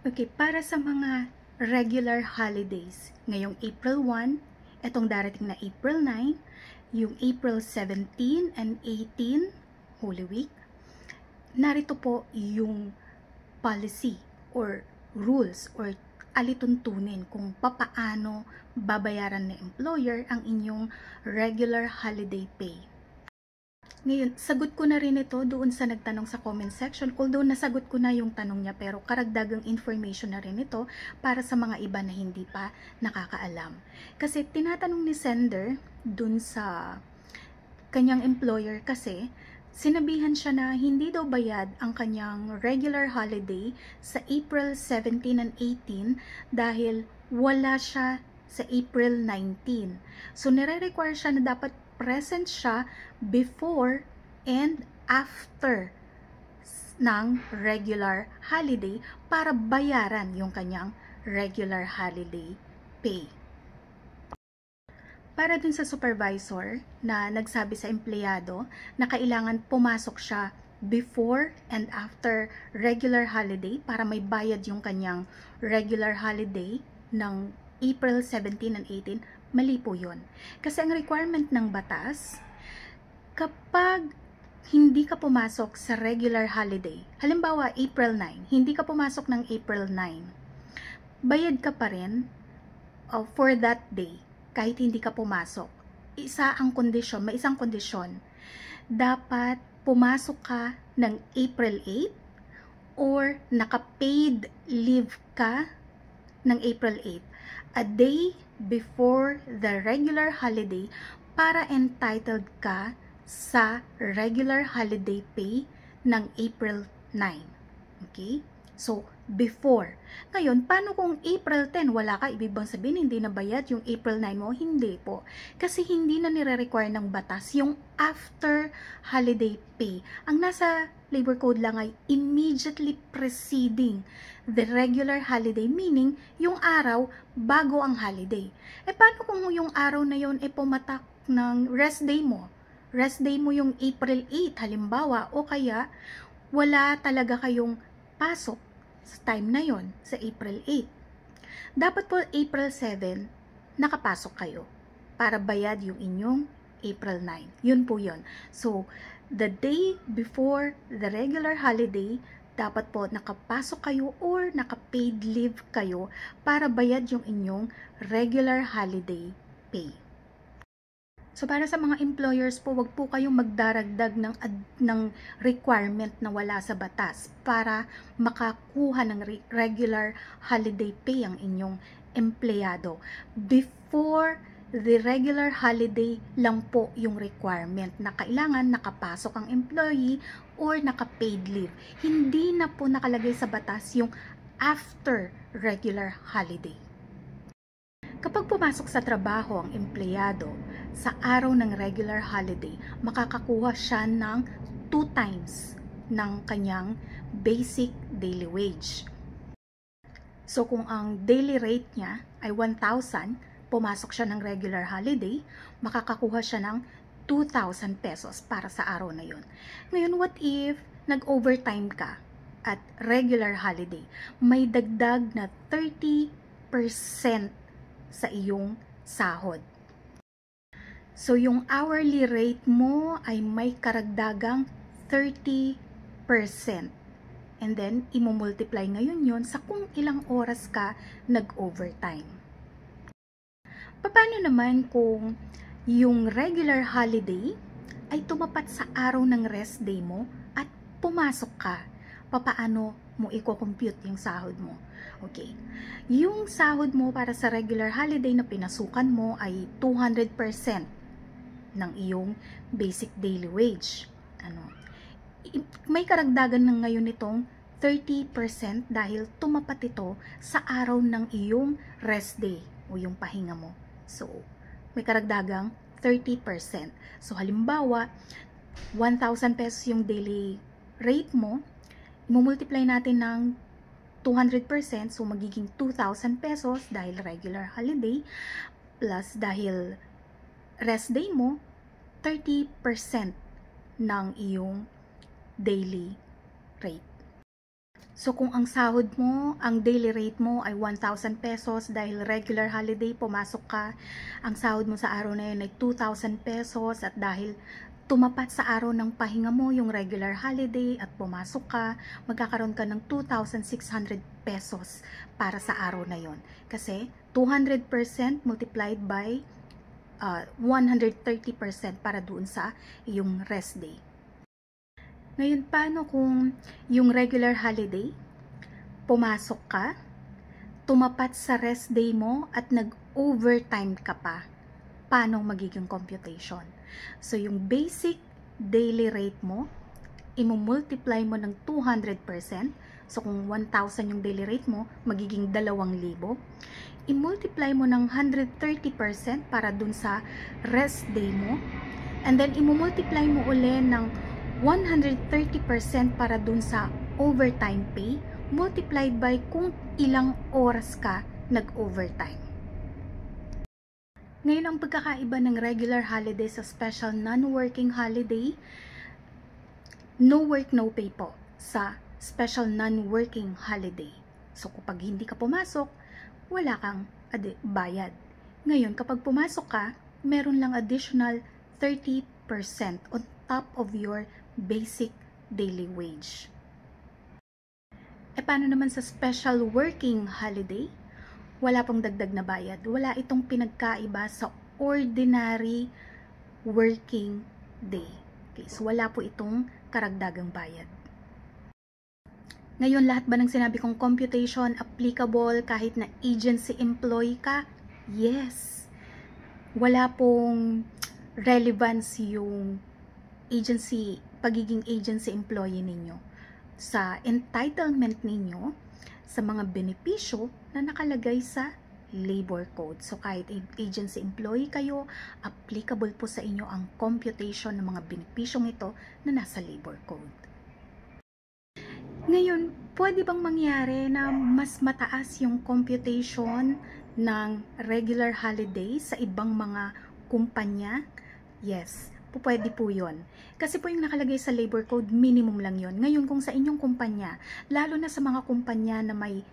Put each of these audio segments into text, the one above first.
Okay, para sa mga regular holidays, ngayong April 1, etong darating na April 9, yung April 17 and 18, Holy Week, narito po yung policy or rules or alituntunin kung papaano babayaran ng employer ang inyong regular holiday pay. Ngayon, sagot ko na rin ito doon sa nagtanong sa comment section. Although nasagot ko na yung tanong niya, pero karagdagang information na rin ito para sa mga iba na hindi pa nakakaalam. Kasi tinatanong ni sender doon sa kanyang employer kasi sinabihan siya na hindi daw bayad ang kanyang regular holiday sa April 17 and 18 dahil wala siya sa April 19. So, nire-require siya na dapat present siya before and after ng regular holiday para bayaran yung kanyang regular holiday pay. Para dun sa supervisor na nagsabi sa empleyado na kailangan pumasok siya before and after regular holiday para may bayad yung kanyang regular holiday ng April 17 and 18, mali po yun. Kasi ang requirement ng batas, kapag hindi ka pumasok sa regular holiday, halimbawa April 9, hindi ka pumasok ng April 9, bayad ka pa rin for that day kahit hindi ka pumasok. May isang kondisyon. Dapat pumasok ka ng April 8 or naka-paid leave ka ng April 8, a day before the regular holiday para entitled ka sa regular holiday pay ng April 9. Okay? So, before. Ngayon, paano kung April 10 wala ka? Ibig bang sabihin hindi na bayad yung April 9 mo? Hindi po. Kasi hindi na nire-require ng batas yung after holiday pay. Ang nasa labor code lang ay immediately preceding the regular holiday, meaning yung araw bago ang holiday. Paano kung yung araw na yon pumatak ng rest day mo? Rest day mo yung April 8 halimbawa, o kaya wala talaga kayong pasok sa time na yon, sa April 8. Dapat po April 7, nakapasok kayo para bayad yung inyong April 9. Yun po yun. So, the day before the regular holiday, dapat po nakapasok kayo or naka-paid leave kayo para bayad yung inyong regular holiday pay. So, para sa mga employers po, wag po kayong magdaragdag ng requirement na wala sa batas para makakuha ng regular holiday pay ang inyong empleyado. Before the regular holiday lang po yung requirement na kailangan nakapasok ang employee or naka-paid leave. Hindi na po nakalagay sa batas yung after regular holiday. Kapag pumasok sa trabaho ang empleyado sa araw ng regular holiday, makakakuha siya ng 2 times ng kanyang basic daily wage. So kung ang daily rate niya ay 1,000, pumasok siya ng regular holiday, makakakuha siya ng 2,000 pesos para sa araw na yon. Ngayon, what if nag-overtime ka at regular holiday? May dagdag na 30% sa iyong sahod. So, yung hourly rate mo ay may karagdagang 30%. And then, imumultiply ngayon yon sa kung ilang oras ka nag-overtime. Paano naman kung yung regular holiday ay tumapat sa araw ng rest day mo at pumasok ka? Paano mo i-compute yung sahod mo? Okay. Yung sahod mo para sa regular holiday na pinasukan mo ay 200% ng iyong basic daily wage. May karagdagan ng ngayon itong 30% dahil tumapat ito sa araw ng iyong rest day o yung pahinga mo. So, may karagdagang 30%. So, halimbawa, 1,000 pesos yung daily rate mo, imumultiply natin ng 200%, so magiging 2,000 pesos dahil regular holiday, plus dahil rest day mo, 30% ng iyong daily rate. So kung ang sahod mo, ang daily rate mo ay 1,000 pesos dahil regular holiday, pumasok ka, ang sahod mo sa araw na yun ay 2,000 pesos at dahil tumapat sa araw ng pahinga mo yung regular holiday at pumasok ka, magkakaroon ka ng 2,600 pesos para sa araw na yon. Kasi 200% multiplied by 130% para doon sa yung rest day. Ngayon, paano kung yung regular holiday, pumasok ka, tumapat sa rest day mo at nag-overtime ka pa? Paano magiging computation? So, yung basic daily rate mo, imumultiply mo ng 200%. So, kung 1,000 yung daily rate mo, magiging 2,000. I-multiply mo ng 130% para dun sa rest day mo. And then, imumultiply mo uli ng 130% para dun sa overtime pay multiplied by kung ilang oras ka nag-overtime. Ngayon, ang pagkakaiba ng regular holiday sa special non-working holiday, no work, no pay po sa special non-working holiday. So, kapag hindi ka pumasok, wala kang bayad. Ngayon, kapag pumasok ka, meron lang additional 30% on top of your basic daily wage. Paano naman sa special working holiday? Wala pong dagdag na bayad. Wala itong pinagkaiba sa ordinary working day. Okay, so wala po itong karagdagang bayad. Ngayon, lahat ba ng sinabi kong computation applicable kahit na agency employee ka? Yes. Wala pong relevance yung pagiging agency employee ninyo sa entitlement ninyo sa mga benepisyo na nakalagay sa labor code. So kahit agency employee kayo, applicable po sa inyo ang computation ng mga benepisyong ito na nasa labor code. Ngayon, pwede bang mangyari na mas mataas yung computation ng regular holiday sa ibang mga kumpanya? Yes, pwede po yun. Kasi po yung nakalagay sa labor code, minimum lang yun. Ngayon, kung sa inyong kumpanya, lalo na sa mga kumpanya na may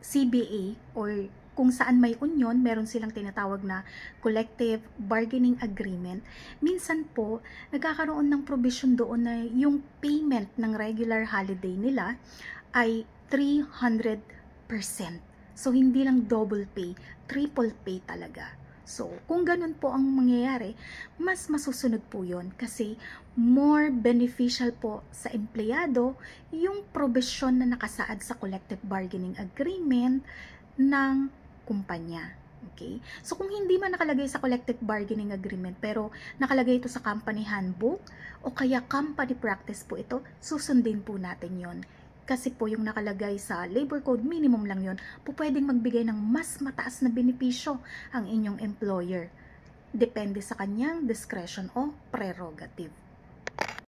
CBA or kung saan may union, meron silang tinatawag na collective bargaining agreement, minsan po, nagkakaroon ng provision doon na yung payment ng regular holiday nila ay 300%. So, hindi lang double pay, triple pay talaga. So, kung ganun po ang mangyayari, mas masusunod po yun kasi more beneficial po sa empleyado yung provision na nakasaad sa collective bargaining agreement ng kumpanya. Okay? So, kung hindi man nakalagay sa collective bargaining agreement pero nakalagay ito sa company handbook o kaya company practice po ito, susundin po natin yon. Kasi po yung nakalagay sa labor code, minimum lang yun, po pwedeng magbigay ng mas mataas na benepisyo ang inyong employer. Depende sa kanyang discretion o prerogative.